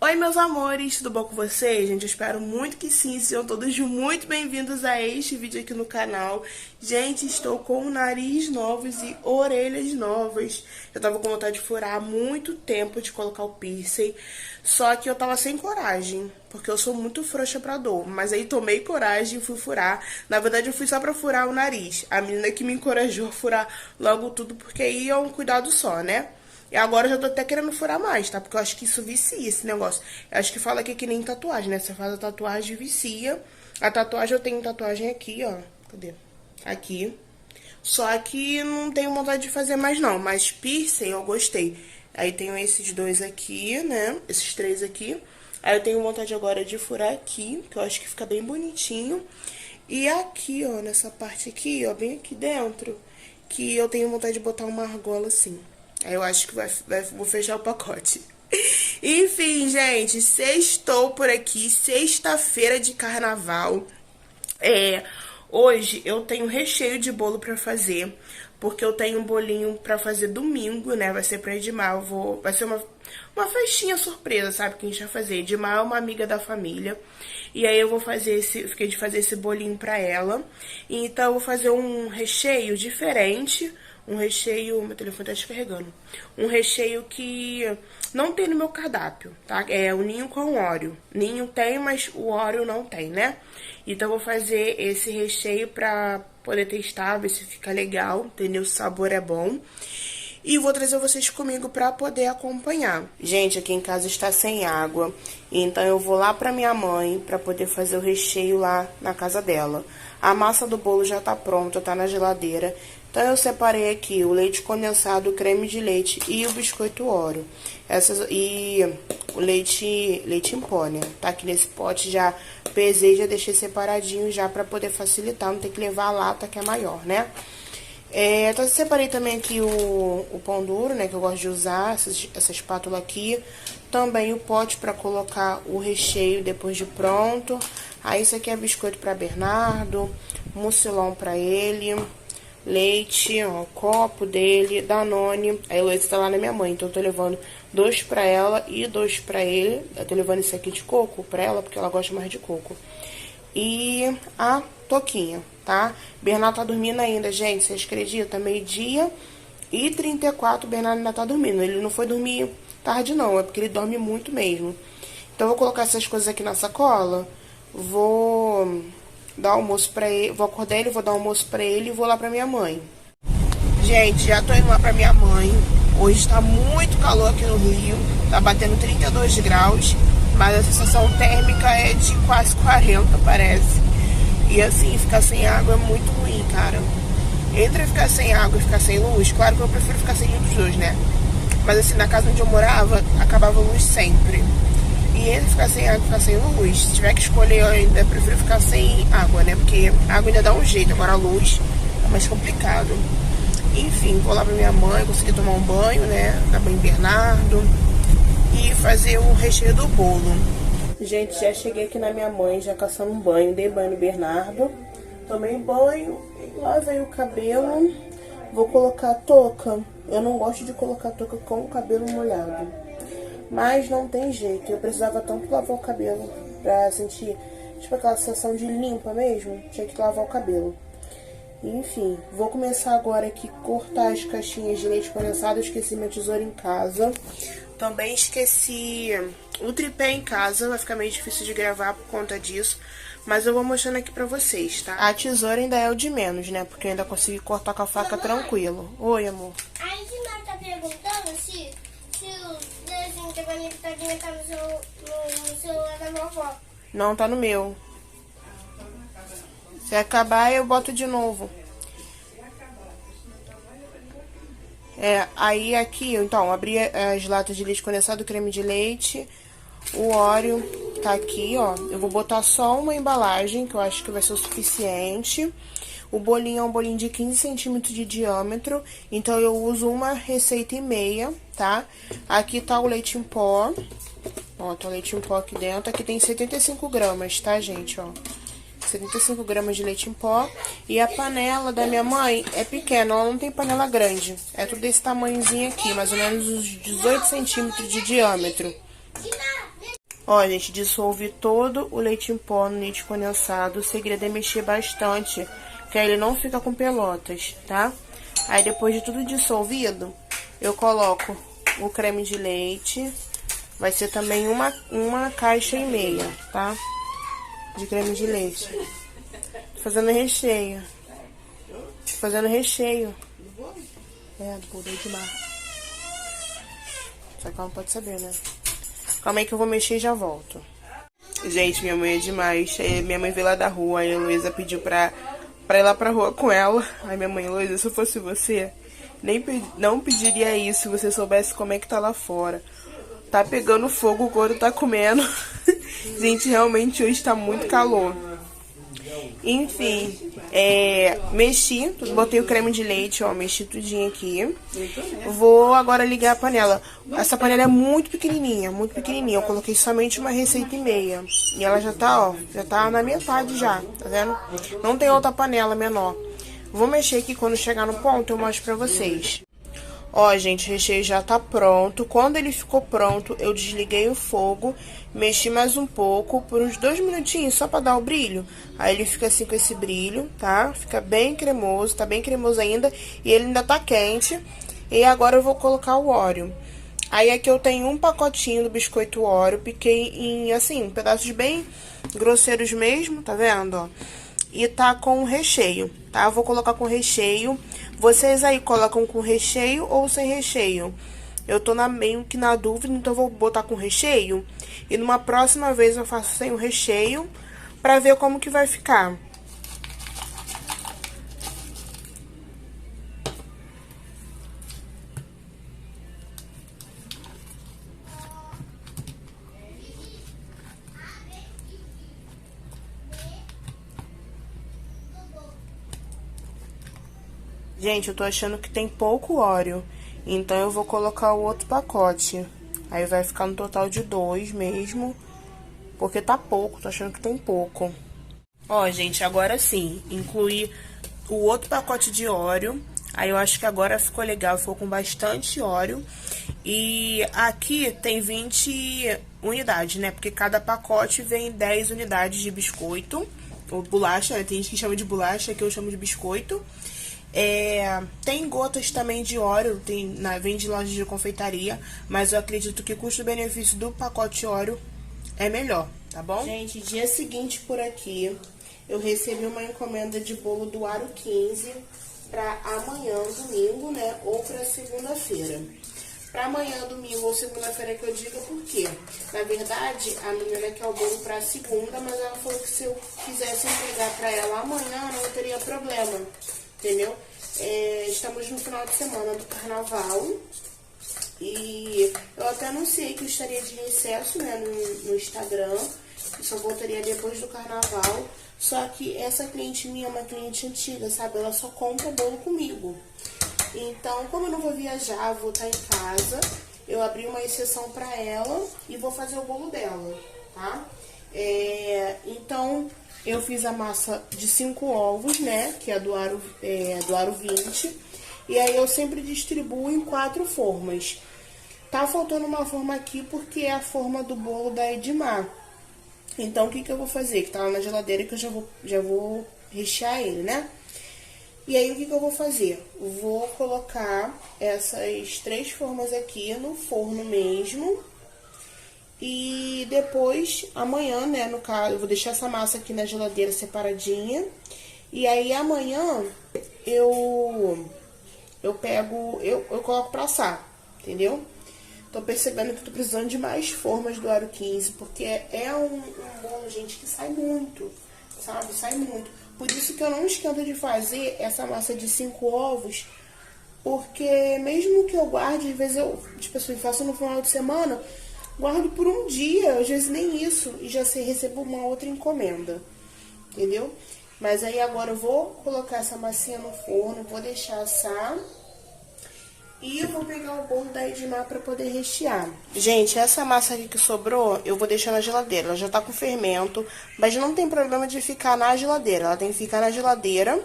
Oi, meus amores, tudo bom com vocês? Gente, eu espero muito que sim, sejam todos muito bem-vindos a este vídeo aqui no canal. Gente, estou com nariz novos e orelhas novas. Eu tava com vontade de furar há muito tempo, de colocar o piercing, só que eu tava sem coragem, porque eu sou muito frouxa pra dor. Mas aí tomei coragem e fui furar. Na verdade, eu fui só pra furar o nariz. A menina que me encorajou a furar logo tudo, porque aí é um cuidado só, né? E agora eu já tô até querendo furar mais, tá? Porque eu acho que isso vicia, esse negócio. Eu acho que fala que é que nem tatuagem, né? Você faz a tatuagem e vicia. A tatuagem, eu tenho tatuagem aqui, ó. Cadê? Aqui. Só que não tenho vontade de fazer mais, não. Mas piercing eu gostei. Aí tenho esses dois aqui, né? Esses três aqui. Aí eu tenho vontade agora de furar aqui, que eu acho que fica bem bonitinho. E aqui, ó, nessa parte aqui, ó, bem aqui dentro, que eu tenho vontade de botar uma argola assim. Aí eu acho que vou fechar o pacote. Enfim, gente, sextou por aqui, sexta-feira de carnaval. Hoje eu tenho recheio de bolo pra fazer, porque eu tenho um bolinho pra fazer domingo, né? Vai ser pra Edmar, vai ser uma festinha surpresa, sabe? Que a gente vai fazer. Edmar é uma amiga da família. E aí eu vou fazer fiquei de fazer esse bolinho pra ela. Então eu vou fazer um recheio diferente. Um recheio, meu telefone tá descarregando. Um recheio que não tem no meu cardápio, tá? É o ninho com Oreo. Ninho tem, mas o Oreo não tem, né? Então eu vou fazer esse recheio pra poder testar, ver se fica legal, entendeu? O sabor é bom. E vou trazer vocês comigo pra poder acompanhar. Gente, aqui em casa está sem água, então eu vou lá pra minha mãe pra poder fazer o recheio lá na casa dela. A massa do bolo já tá pronta, tá na geladeira. Então eu separei aqui o leite condensado, o creme de leite e o biscoito Oreo. E o leite em pó, né? Tá aqui nesse pote, já pesei, já deixei separadinho já pra poder facilitar, não tem que levar a lata que é maior, né? Então eu separei também aqui o pão duro, né, que eu gosto de usar, essa espátula aqui. Também o pote pra colocar o recheio depois de pronto. Aí isso aqui é biscoito pra Bernardo, mucilão pra ele, leite, ó, o copo dele, Danone. Aí o leite tá lá na minha mãe, então eu tô levando 2 pra ela e 2 pra ele. Eu tô levando esse aqui de coco pra ela, porque ela gosta mais de coco. E a toquinha, tá? Bernardo tá dormindo ainda, gente, vocês acreditam? 12h34, o Bernardo ainda tá dormindo. Ele não foi dormir tarde não, é porque ele dorme muito mesmo. Então eu vou colocar essas coisas aqui na sacola, vou dar almoço pra ele, vou acordar ele, vou dar almoço pra ele e vou lá pra minha mãe. Gente, já tô indo lá pra minha mãe. Hoje tá muito calor aqui no Rio, tá batendo 32 graus, mas a sensação térmica é de quase 40, parece. E assim, ficar sem água é muito ruim, cara. Entre ficar sem água e ficar sem luz, claro que eu prefiro ficar sem nenhum dos dois, né? Mas assim, na casa onde eu morava, acabava a luz sempre. E entre ficar sem água e ficar sem luz, se tiver que escolher, eu ainda prefiro ficar sem água, né? Porque a água ainda dá um jeito, agora a luz é mais complicado. Enfim, vou lá pra minha mãe, conseguir tomar um banho, né? Dar banho em Bernardo e fazer o recheio do bolo. Gente, já cheguei aqui na minha mãe, já caçando um banho, dei banho no Bernardo, tomei banho, lavei o cabelo, vou colocar a touca. Eu não gosto de colocar a touca com o cabelo molhado, mas não tem jeito, eu precisava tanto lavar o cabelo pra sentir, tipo, aquela sensação de limpa mesmo, tinha que lavar o cabelo. Enfim, vou começar agora aqui cortar as caixinhas de leite condensado. Eu esqueci minha tesoura em casa. Também esqueci o tripé em casa, vai ficar meio difícil de gravar por conta disso. Mas eu vou mostrando aqui pra vocês, tá? A tesoura ainda é o de menos, né? Porque eu ainda consegui cortar com a faca tranquilo. Oi, amor. A Edmar tá perguntando se o desenho da conectadinha tá no celular da vovó. Não, tá no meu. Se acabar, eu boto de novo. Aí aqui, então, abri as latas de leite condensado, creme de leite, o Oreo tá aqui, ó. Eu vou botar só uma embalagem, que eu acho que vai ser o suficiente. O bolinho é um bolinho de 15 centímetros de diâmetro, então eu uso uma receita e meia, tá? Aqui tá o leite em pó, ó, tá o leite em pó aqui dentro. Aqui tem 75 gramas, tá, gente, ó. 75 gramas de leite em pó. E a panela da minha mãe é pequena, ela não tem panela grande. É tudo desse tamanhozinho aqui, mais ou menos uns 18 centímetros de diâmetro. Ó, gente, dissolvi todo o leite em pó no leite condensado. O segredo é mexer bastante, que aí ele não fica com pelotas, tá? Aí depois de tudo dissolvido, eu coloco o creme de leite. Vai ser também uma caixa e meia, tá? De creme de leite. Tô fazendo recheio. Fazendo recheio. É, do bolo da Edmar. Só que ela não pode saber, né? Calma aí que eu vou mexer e já volto. Gente, minha mãe é demais. Minha mãe veio lá da rua, aí a Heloísa pediu pra ir lá pra rua com ela. Aí minha mãe, Heloísa, se eu fosse você, não pediria isso se você soubesse como é que tá lá fora. Tá pegando fogo, o couro tá comendo. Gente, realmente hoje tá muito calor. Enfim, mexi, botei o creme de leite, ó, mexi tudinho aqui. Vou agora ligar a panela. Essa panela é muito pequenininha, muito pequenininha. Eu coloquei somente uma receita e meia. E ela já tá, ó, já tá na metade já, tá vendo? Não tem outra panela menor. Vou mexer aqui, quando chegar no ponto eu mostro pra vocês. Ó, gente, o recheio já tá pronto. Quando ele ficou pronto, eu desliguei o fogo, mexi mais um pouco, por uns 2 minutinhos, só pra dar o brilho. Aí ele fica assim com esse brilho, tá? Fica bem cremoso, tá bem cremoso ainda, e ele ainda tá quente. E agora eu vou colocar o Oreo. Aí aqui eu tenho um pacotinho do biscoito Oreo, piquei em, assim, pedaços bem grosseiros mesmo, tá vendo, ó? E tá com recheio, tá? Eu vou colocar com recheio. Vocês aí colocam com recheio ou sem recheio? Eu tô meio que na dúvida, então eu vou botar com recheio. E numa próxima vez eu faço sem o recheio, pra ver como que vai ficar. Gente, eu tô achando que tem pouco Oreo, então eu vou colocar o outro pacote. Aí vai ficar no total de 2 mesmo, porque tá pouco, tô achando que tem pouco. Ó, gente, agora sim, incluí o outro pacote de Oreo. Aí eu acho que agora ficou legal, ficou com bastante Oreo. E aqui tem 20 unidades, né? Porque cada pacote vem 10 unidades de biscoito, ou bolacha, né? Tem gente que chama de bolacha, que eu chamo de biscoito. Tem gotas também de Oreo, vem de loja de confeitaria, mas eu acredito que o custo-benefício do pacote Oreo é melhor, tá bom? Gente, dia seguinte por aqui, eu recebi uma encomenda de bolo do Aro 15 pra amanhã, domingo, né, ou pra segunda-feira. Pra amanhã, domingo ou segunda-feira que eu diga por quê. Na verdade, a menina quer o bolo pra segunda, mas ela falou que se eu quisesse entregar pra ela amanhã, não teria problema. Entendeu? Estamos no final de semana do carnaval. E eu até anunciei que eu estaria de recesso, né, no Instagram. Eu só voltaria depois do carnaval. Só que essa cliente minha é uma cliente antiga, sabe? Ela só compra bolo comigo. Então, como eu não vou viajar, vou estar em casa, eu abri uma exceção pra ela e vou fazer o bolo dela, tá? Então, eu fiz a massa de 5 ovos, né, que é do aro 20. E aí eu sempre distribuo em 4 formas. Tá faltando uma forma aqui porque é a forma do bolo da Edmar. Então, o que eu vou fazer? Que tá lá na geladeira que eu já vou rechear ele, né? E aí, o que eu vou fazer? Vou colocar essas 3 formas aqui no forno mesmo. E depois, amanhã, né, no caso, eu vou deixar essa massa aqui na geladeira separadinha. E aí, amanhã, eu coloco pra assar, entendeu? Tô percebendo que tô precisando de mais formas do Aro 15, porque é um bolo, gente, que sai muito, sabe? Sai muito. Por isso que eu não esquento de fazer essa massa de 5 ovos, porque mesmo que eu guarde, às vezes eu, tipo assim, faço no final de semana, guardo por um dia, às vezes nem isso, e já recebo uma outra encomenda, entendeu? Mas aí agora eu vou colocar essa massinha no forno, vou deixar assar. E eu vou pegar o bolo da Edmar pra poder rechear. Gente, essa massa aqui que sobrou, eu vou deixar na geladeira. Ela já tá com fermento, mas não tem problema de ficar na geladeira. Ela tem que ficar na geladeira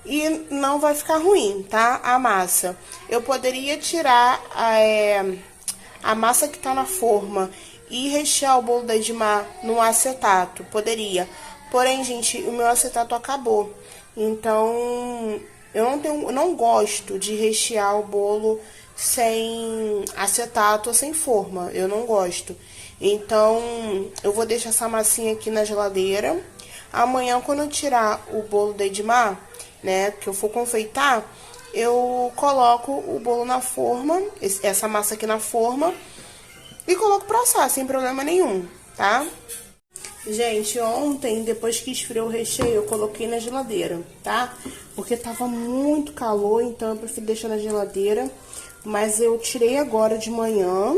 e não vai ficar ruim, tá? A massa. Eu poderia tirar a massa que tá na forma e rechear o bolo da Edmar no acetato. Poderia. Porém, gente, o meu acetato acabou. Então, eu não gosto de rechear o bolo sem acetato ou sem forma. Eu não gosto. Então, eu vou deixar essa massinha aqui na geladeira. Amanhã, quando eu tirar o bolo da Edmar, né, que eu for confeitar, eu coloco o bolo na forma, essa massa aqui na forma, e coloco pra assar, sem problema nenhum, tá? Gente, ontem, depois que esfriou o recheio, eu coloquei na geladeira, tá? Porque tava muito calor, então eu prefiro deixar na geladeira. Mas eu tirei agora de manhã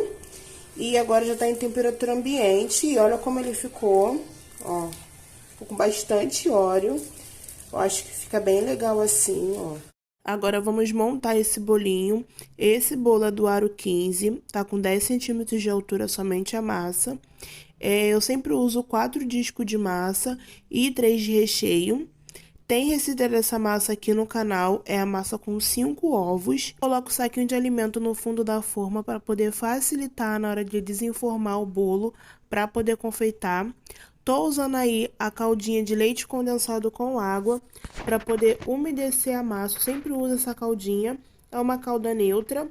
e agora já tá em temperatura ambiente. E olha como ele ficou, ó. Ficou com bastante óleo. Eu acho que fica bem legal assim, ó. Agora vamos montar esse bolinho. Esse bolo é do aro 15, tá com 10 centímetros de altura somente a massa. Eu sempre uso 4 discos de massa e 3 de recheio. Tem receita dessa massa aqui no canal, é a massa com 5 ovos. Coloco o saquinho de alimento no fundo da forma para poder facilitar na hora de desenformar o bolo para poder confeitar. Tô usando aí a caldinha de leite condensado com água para poder umedecer a massa. Eu sempre uso essa caldinha, é uma calda neutra.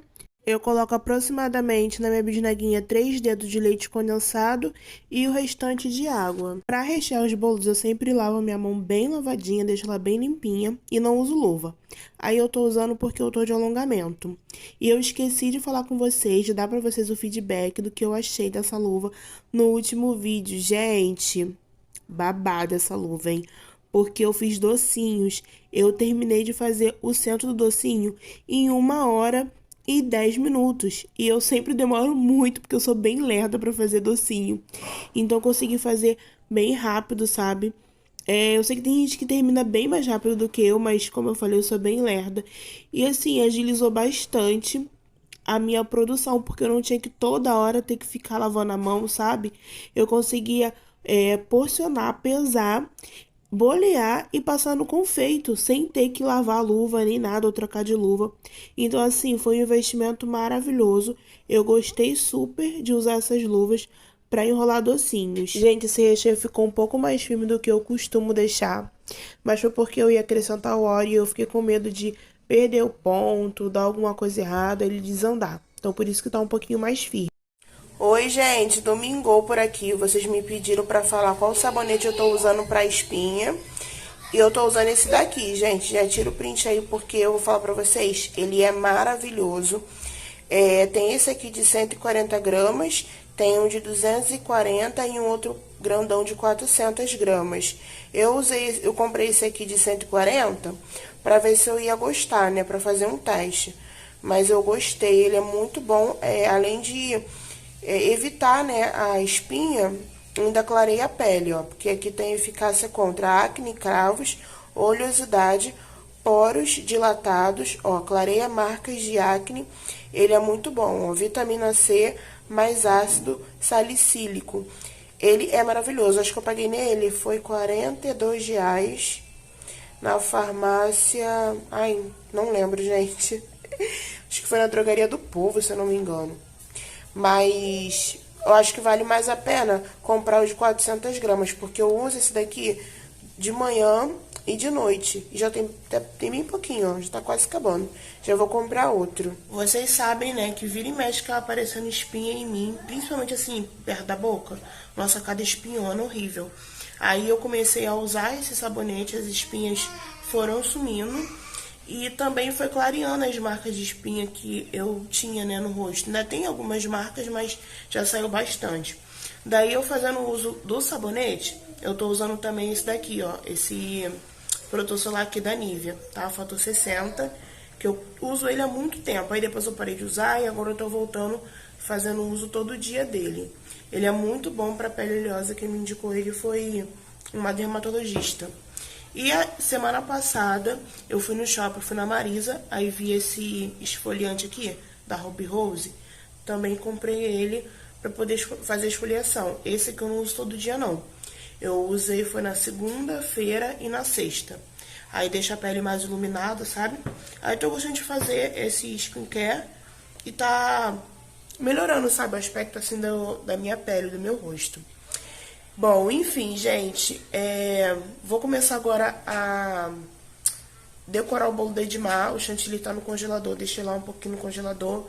Eu coloco aproximadamente na minha bisnaguinha 3 dedos de leite condensado e o restante de água. Para rechear os bolos, eu sempre lavo minha mão bem lavadinha, deixo ela bem limpinha e não uso luva. Aí eu tô usando porque eu tô de alongamento. E eu esqueci de falar com vocês, de dar para vocês o feedback do que eu achei dessa luva no último vídeo. Gente, babada essa luva, hein? Porque eu fiz docinhos. Eu terminei de fazer o centro do docinho em 1 hora e 10 minutos. E eu sempre demoro muito, porque eu sou bem lerda pra fazer docinho. Então, eu consegui fazer bem rápido, sabe? Eu sei que tem gente que termina bem mais rápido do que eu, mas como eu falei, eu sou bem lerda. E assim, agilizou bastante a minha produção, porque eu não tinha que toda hora ter que ficar lavando a mão, sabe? Eu conseguia porcionar, pesar, bolear e passar no confeito, sem ter que lavar a luva nem nada, ou trocar de luva. Então, assim, foi um investimento maravilhoso. Eu gostei super de usar essas luvas para enrolar docinhos. Gente, esse recheio ficou um pouco mais firme do que eu costumo deixar, mas foi porque eu ia acrescentar o óleo e eu fiquei com medo de perder o ponto, dar alguma coisa errada, ele desandar. Então, por isso que tá um pouquinho mais firme. Oi, gente, domingou por aqui. Vocês me pediram pra falar qual sabonete eu tô usando pra espinha. E eu tô usando esse daqui, gente. Já tira o print aí porque eu vou falar pra vocês. Ele é maravilhoso. Tem esse aqui de 140 gramas, tem um de 240 e um outro grandão de 400 gramas. Eu comprei esse aqui de 140 pra ver se eu ia gostar, né? Pra fazer um teste. Mas eu gostei, ele é muito bom. Além de evitar, né, a espinha, ainda clareia a pele, ó. Porque aqui tem eficácia contra acne, cravos, oleosidade, poros dilatados, ó. Clareia marcas de acne. Ele é muito bom, ó. Vitamina C mais ácido salicílico. Ele é maravilhoso. Acho que eu paguei nele, foi R$42 na farmácia. Ai, não lembro, gente. Acho que foi na Drogaria do Povo, se eu não me engano. Mas eu acho que vale mais a pena comprar os 400 gramas, porque eu uso esse daqui de manhã e de noite. E já tem bem pouquinho, ó, já tá quase acabando. Já vou comprar outro. Vocês sabem, né, que vira e mexe que ela aparecendo espinha em mim, principalmente assim, perto da boca. Nossa, cada espinhona horrível. Aí eu comecei a usar esse sabonete, as espinhas foram sumindo. E também foi clareando as marcas de espinha que eu tinha, né, no rosto. Ainda tem algumas marcas, mas já saiu bastante. Daí eu fazendo uso do sabonete, eu tô usando também esse daqui, ó. Esse protetor solar aqui da Nivea, tá? Fator 60, que eu uso ele há muito tempo. Aí depois eu parei de usar e agora eu tô voltando, fazendo uso todo dia dele. Ele é muito bom pra pele oleosa, quem me indicou ele foi uma dermatologista. E a semana passada, eu fui no shopping, fui na Marisa, aí vi esse esfoliante aqui, da Ruby Rose. Também comprei ele pra poder fazer a esfoliação. Esse aqui eu não uso todo dia, não. Eu usei, foi na segunda-feira e na sexta. Aí deixa a pele mais iluminada, sabe? Aí tô gostando de fazer esse skincare e tá melhorando, sabe, o aspecto assim da minha pele, do meu rosto. Bom, enfim, gente, vou começar agora a decorar o bolo da Edmar. O chantilly tá no congelador, deixei lá um pouquinho no congelador.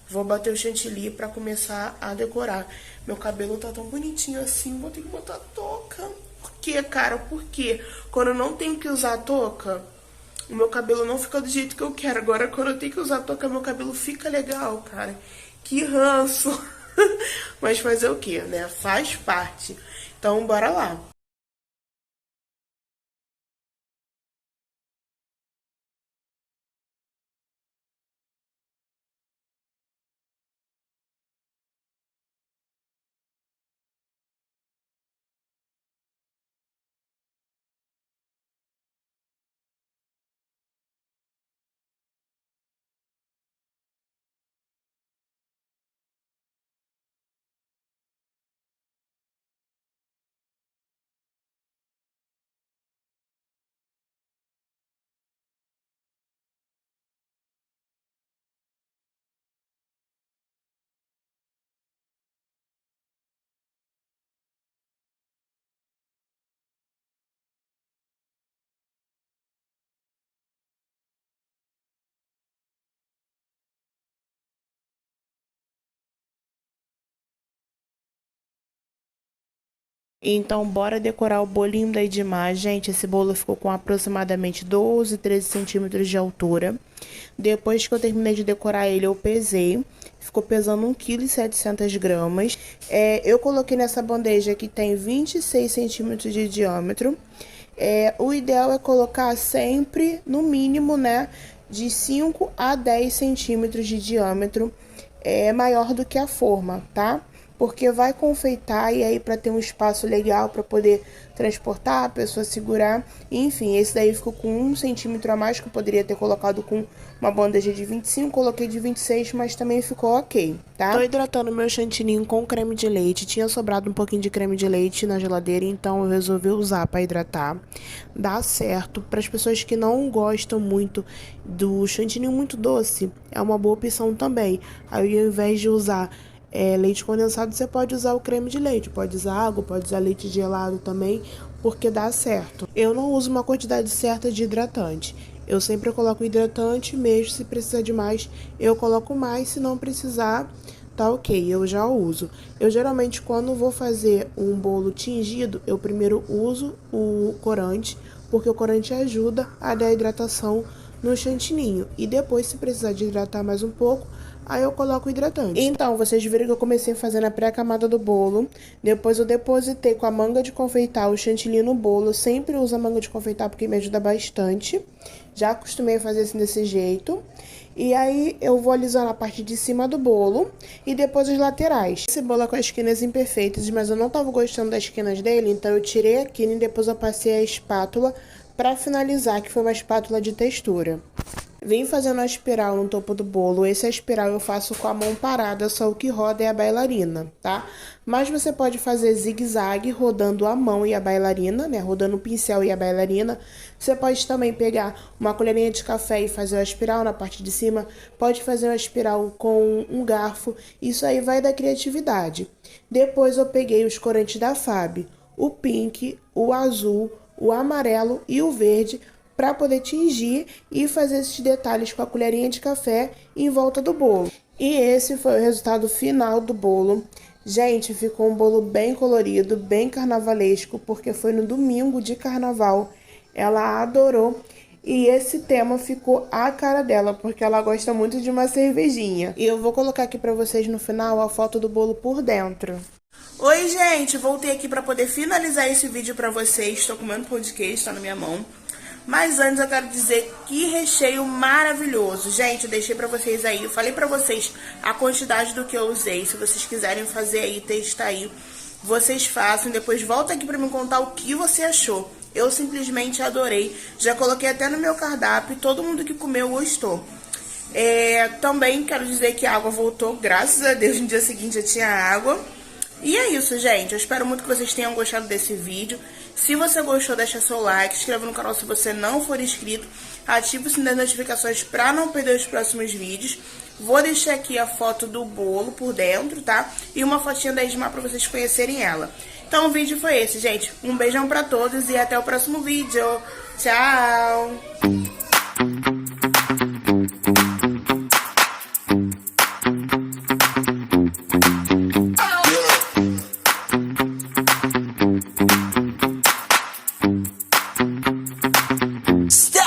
Vou bater o chantilly pra começar a decorar. Meu cabelo tá tão bonitinho assim, vou ter que botar touca. Por quê, cara? Por quê? Quando eu não tenho que usar touca, o meu cabelo não fica do jeito que eu quero. Agora, quando eu tenho que usar touca, meu cabelo fica legal, cara. Que ranço. Mas fazer o quê, né? Faz parte. Então, bora lá. Então, bora decorar o bolinho da Edmar. Gente, esse bolo ficou com aproximadamente 12, 13 centímetros de altura. Depois que eu terminei de decorar ele, eu pesei. Ficou pesando 1,7 kg. Eu coloquei nessa bandeja que tem 26 centímetros de diâmetro. O ideal é colocar sempre, no mínimo, né, de 5 a 10 centímetros de diâmetro. Maior do que a forma, tá? Porque vai confeitar e aí para ter um espaço legal para poder transportar, a pessoa segurar. Enfim, esse daí ficou com 1 centímetro a mais, que eu poderia ter colocado com uma bandeja de 25, coloquei de 26, mas também ficou ok, tá? Tô hidratando meu chantininho com creme de leite, tinha sobrado um pouquinho de creme de leite na geladeira, então eu resolvi usar para hidratar. Dá certo. Para as pessoas que não gostam muito do chantininho muito doce, é uma boa opção também. Aí ao invés de usar leite condensado, você pode usar o creme de leite, pode usar água, pode usar leite gelado também, porque dá certo. Eu não uso uma quantidade certa de hidratante. Eu sempre coloco hidratante, mesmo se precisar de mais, eu coloco mais, se não precisar, tá ok, eu já uso. Eu geralmente, quando vou fazer um bolo tingido, eu primeiro uso o corante, porque o corante ajuda a dar hidratação no chantininho. E depois, se precisar de hidratar mais um pouco, aí eu coloco o hidratante. Então, vocês viram que eu comecei fazendo a pré-camada do bolo. Depois eu depositei com a manga de confeitar o chantilly no bolo. Eu sempre uso a manga de confeitar porque me ajuda bastante. Já acostumei a fazer assim desse jeito. E aí eu vou alisando a parte de cima do bolo e depois as laterais. Esse bolo é com as esquinas imperfeitas, mas eu não tava gostando das esquinas dele, então eu tirei a quina e depois eu passei a espátula para finalizar, que foi uma espátula de textura. Vim fazendo a espiral no topo do bolo. Esse espiral eu faço com a mão parada, só o que roda é a bailarina, tá? Mas você pode fazer zigue-zague rodando a mão e a bailarina, né? Rodando o pincel e a bailarina. Você pode também pegar uma colherinha de café e fazer a espiral na parte de cima. Pode fazer uma espiral com um garfo. Isso aí vai da criatividade. Depois eu peguei os corantes da Fab, o pink, o azul, o amarelo e o verde, para poder tingir e fazer esses detalhes com a colherinha de café em volta do bolo. E esse foi o resultado final do bolo. Gente, ficou um bolo bem colorido, bem carnavalesco, porque foi no domingo de carnaval. Ela adorou. E esse tema ficou a cara dela, porque ela gosta muito de uma cervejinha. E eu vou colocar aqui para vocês no final a foto do bolo por dentro. Oi, gente! Voltei aqui para poder finalizar esse vídeo para vocês. Estou comendo pão de queijo, tá na minha mão. Mas antes eu quero dizer que recheio maravilhoso. Gente, eu deixei pra vocês aí, eu falei pra vocês a quantidade do que eu usei. Se vocês quiserem fazer aí, testar aí, vocês façam. Depois volta aqui pra me contar o que você achou. Eu simplesmente adorei. Já coloquei até no meu cardápio e todo mundo que comeu gostou. Também quero dizer que a água voltou, graças a Deus, no dia seguinte já tinha água. E é isso, gente. Eu espero muito que vocês tenham gostado desse vídeo. Se você gostou, deixa seu like, inscreva no canal se você não for inscrito, ative o sininho das notificações para não perder os próximos vídeos. Vou deixar aqui a foto do bolo por dentro, tá? E uma fotinha da Edmar para vocês conhecerem ela. Então o vídeo foi esse, gente. Um beijão pra todos e até o próximo vídeo. Tchau!